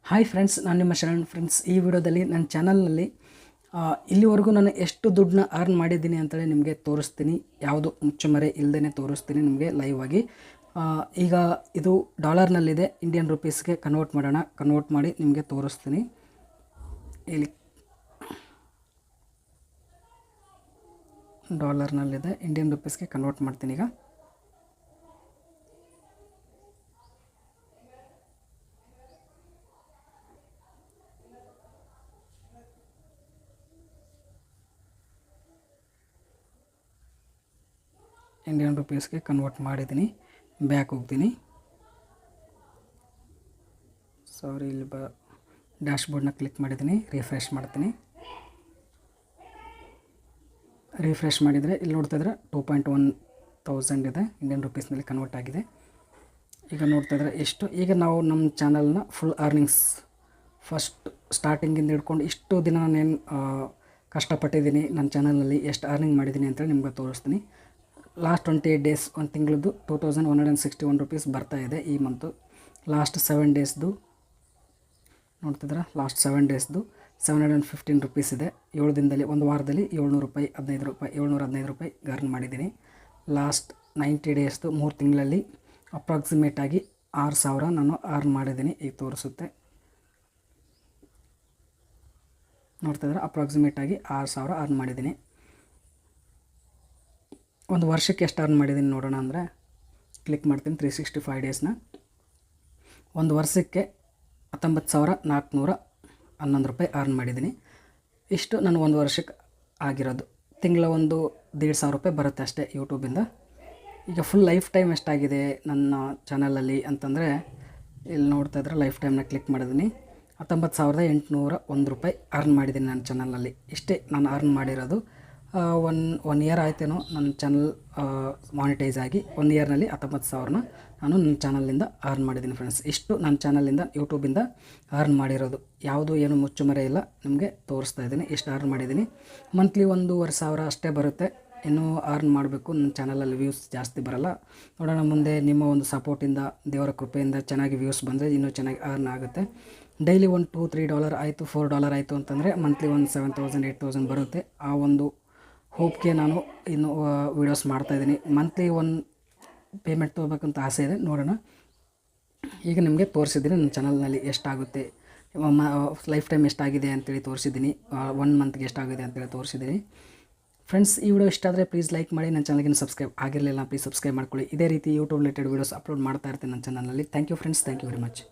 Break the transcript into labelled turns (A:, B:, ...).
A: Hi friends, ನಾನು ನಿಮ್ಮ Sharan. Friends, ಈ ವಿಡಿಯೋದಲ್ಲಿ ನನ್ನ ಚಾನಲ್ನಲ್ಲಿ ಇಲ್ಲಿವರೆಗೂ ನಾನು ಎಷ್ಟು ದುಡ್ಡನ್ನ ಅರ್ನ್ ಮಾಡಿದ್ದೀನಿ ಅಂತೇಳಿ ನಿಮಗೆ ತೋರಿಸ್ತೀನಿ. ಯಾವುದು ಮುಚ್ಚುಮರೆ ಇಲ್ಲದೇ ತೋರಿಸ್ತೀನಿ ನಿಮಗೆ ಲೈವ್ ಆಗಿ. ಈಗ ಇದು ಡಾಲರ್ನಲ್ಲಿದೆ, ಇಂಡಿಯನ್ ರುಪೀಸ್ಗೆ ಕನ್ವರ್ಟ್ ಮಾಡೋಣ. ಕನ್ವರ್ಟ್ ಮಾಡಿ ನಿಮಗೆ ತೋರಿಸ್ತೀನಿ. ಇಲ್ಲಿ ಡಾಲರ್ನಲ್ಲಿದೆ, ಇಂಡಿಯನ್ ರುಪೀಸ್ಗೆ ಕನ್ವರ್ಟ್ ಮಾಡ್ತೀನಿ. ಈಗ ಇಂಡಿಯನ್ ರುಪೀಸ್ಗೆ ಕನ್ವರ್ಟ್ ಮಾಡಿದ್ದೀನಿ. ಬ್ಯಾಕ್ ಹೋಗ್ತೀನಿ. ಸಾರಿ, ಇಲ್ಲಿ ಡ್ಯಾಶ್ಬೋರ್ಡ್ನ ಕ್ಲಿಕ್ ಮಾಡಿದ್ದೀನಿ. ರಿಫ್ರೆಶ್ ಮಾಡ್ತೀನಿ. ರಿಫ್ರೆಶ್ ಮಾಡಿದರೆ ಇಲ್ಲಿ ನೋಡ್ತಾಯಿದ್ರೆ 2.1,000 ಇದೆ, ಇಂಡಿಯನ್ ರುಪೀಸ್ನಲ್ಲಿ ಕನ್ವರ್ಟ್ ಆಗಿದೆ. ಈಗ ನೋಡ್ತಾಯಿದ್ರೆ ಎಷ್ಟು. ಈಗ ನಾವು ನಮ್ಮ ಚಾನಲ್ನ ಫುಲ್ ಅರ್ನಿಂಗ್ಸ್ ಫಸ್ಟ್ ಸ್ಟಾರ್ಟಿಂಗಿಂದ ಹಿಡ್ಕೊಂಡು ಇಷ್ಟು ದಿನ ನಾನೇನು ಕಷ್ಟಪಟ್ಟಿದ್ದೀನಿ ನನ್ನ ಚಾನಲ್ನಲ್ಲಿ ಎಷ್ಟು ಅರ್ನಿಂಗ್ ಮಾಡಿದ್ದೀನಿ ಅಂತೇಳಿ ನಿಮ್ಗೆ ತೋರಿಸ್ತೀನಿ. ಲಾಸ್ಟ್ 28 ಡೇಸ್, ಒಂದು ತಿಂಗಳದ್ದು 2,161 ರುಪೀಸ್ ಬರ್ತಾಯಿದೆ ಈ ಮಂತು. ಲಾಸ್ಟ್ 7 ಡೇಸ್ದು ನೋಡ್ತಿದ್ರೆ, ಲಾಸ್ಟ್ 7 ಡೇಸ್ದು 715 ರುಪೀಸ್ ಇದೆ. 7 ದಿನದಲ್ಲಿ, ಒಂದು ವಾರದಲ್ಲಿ 700 ರೂಪಾಯಿ, 715 ರೂಪಾಯಿ ಅರ್ನ್ ಮಾಡಿದ್ದೀನಿ. ಲಾಸ್ಟ್ 90 ಡೇಸ್ದು 3 ತಿಂಗಳಲ್ಲಿ ಅಪ್ರಾಕ್ಸಿಮೇಟಾಗಿ 6,000 ನಾನು ಅರ್ನ್ ಮಾಡಿದ್ದೀನಿ. ಈಗ ತೋರಿಸುತ್ತೆ, ನೋಡ್ತಿದ್ರೆ ಅಪ್ರಾಕ್ಸಿಮೇಟಾಗಿ 6,000 ಅರ್ನ್ ಮಾಡಿದ್ದೀನಿ. ಒಂದು ವರ್ಷಕ್ಕೆ ಎಷ್ಟು ಅರ್ನ್ ಮಾಡಿದ್ದೀನಿ ನೋಡೋಣ ಅಂದರೆ, ಕ್ಲಿಕ್ ಮಾಡ್ತೀನಿ 365 ಡೇಸ್ನ. ಒಂದು ವರ್ಷಕ್ಕೆ 19,411 ರೂಪಾಯಿ ಅರ್ನ್ ಮಾಡಿದ್ದೀನಿ. ಇಷ್ಟು ನಾನು ಒಂದು ವರ್ಷಕ್ಕೆ ಆಗಿರೋದು. ತಿಂಗಳ ಒಂದು 1,500 ರೂಪಾಯಿ ಬರುತ್ತೆ ಅಷ್ಟೇ ಯೂಟ್ಯೂಬಿಂದ. ಈಗ ಫುಲ್ ಲೈಫ್ ಟೈಮ್ ಎಷ್ಟಾಗಿದೆ ನನ್ನ ಚಾನಲಲ್ಲಿ ಅಂತಂದರೆ, ಇಲ್ಲಿ ನೋಡ್ತಾ ಇದ್ರೆ ಲೈಫ್ ಟೈಮ್ನ ಕ್ಲಿಕ್ ಮಾಡಿದ್ದೀನಿ. 19,801 ರೂಪಾಯಿ ಅರ್ನ್ ಮಾಡಿದ್ದೀನಿ ನನ್ನ ಚಾನಲಲ್ಲಿ. ಇಷ್ಟೇ ನಾನು ಅರ್ನ್ ಮಾಡಿರೋದು. ಒನ್ ಇಯರ್ ಆಯ್ತೇನೋ ನನ್ನ ಚಾನಲ್ ಮಾನಿಟೈಸ್ ಆಗಿ. 1 ಇಯರ್ನಲ್ಲಿ 19,000ನ ನಾನು ನನ್ನ ಚಾನಲಿಂದ ಅರ್ನ್ ಮಾಡಿದ್ದೀನಿ ಫ್ರೆಂಡ್ಸ್. ಇಷ್ಟು ನನ್ನ ಚಾನಲಿಂದ ಯೂಟ್ಯೂಬಿಂದ ಅರ್ನ್ ಮಾಡಿರೋದು. ಯಾವುದು ಏನು ಮುಚ್ಚುಮರೆ ಇಲ್ಲ, ನಿಮಗೆ ತೋರಿಸ್ತಾ ಇದ್ದೀನಿ ಎಷ್ಟು ಅರ್ನ್ ಮಾಡಿದ್ದೀನಿ. ಮಂತ್ಲಿ 1,500 ಅಷ್ಟೇ ಬರುತ್ತೆ. ಇನ್ನೂ ಅರ್ನ್ ಮಾಡಬೇಕು. ನನ್ನ ಚಾನಲಲ್ಲಿ ವ್ಯೂಸ್ ಜಾಸ್ತಿ ಬರೋಲ್ಲ. ನೋಡೋಣ ಮುಂದೆ ನಿಮ್ಮ ಒಂದು ಸಪೋರ್ಟಿಂದ, ದೇವರ ಕೃಪೆಯಿಂದ ಚೆನ್ನಾಗಿ ವ್ಯೂಸ್ ಬಂದರೆ ಇನ್ನೂ ಚೆನ್ನಾಗಿ ಅರ್ನ್ ಆಗುತ್ತೆ. ಡೈಲಿ ಒಂದು $2-3 ಆಯಿತು, $4 ಆಯಿತು ಅಂತಂದರೆ ಮಂತ್ಲಿ ಒಂದು 7,000 8,000 ಬರುತ್ತೆ. ಆ ಒಂದು ಹೋಪ್ಗೆ ನಾನು ಇನ್ನು ವೀಡಿಯೋಸ್ ಮಾಡ್ತಾಯಿದ್ದೀನಿ. ಮಂತ್ಲಿ ಒಂದು ಪೇಮೆಂಟ್ ತೊಗೋಬೇಕಂತ ಆಸೆ ಇದೆ, ನೋಡೋಣ. ಈಗ ನಿಮಗೆ ತೋರಿಸಿದ್ದೀನಿ ನನ್ನ ಚಾನಲ್ನಲ್ಲಿ ಎಷ್ಟಾಗುತ್ತೆ, ಲೈಫ್ ಟೈಮ್ ಎಷ್ಟಾಗಿದೆ ಅಂತೇಳಿ ತೋರಿಸಿದ್ದೀನಿ. 1 ಮಂತ್ಗೆ ಎಷ್ಟಾಗಿದೆ ಅಂತೇಳಿ ತೋರಿಸಿದ್ದೀನಿ. ಫ್ರೆಂಡ್ಸ್, ಈ ವಿಡಿಯೋ ಇಷ್ಟ ಆದರೆ ಪ್ಲೀಸ್ ಲೈಕ್ ಮಾಡಿ. ನನ್ನ ಚಾನಲ್ಗೆ ಸಬ್ಸ್ಕ್ರೈಬ್ ಆಗಿರಲಿಲ್ಲ, ಪ್ಲೀಸ್ ಸಬ್ಸ್ಕ್ರೈಬ್ ಮಾಡ್ಕೊಳ್ಳಿ. ಇದೇ ರೀತಿ ಯೂಟ್ಯೂಬ್ ರಿಲೇಟೆಡ್ ವೀಡಿಯೋಸ್ ಅಪ್ಲೋಡ್ ಮಾಡ್ತಾ ಇರ್ತೀನಿ ನನ್ನ ಚಾನಲಲ್ಲಿ. Thank you friends, thank you very much.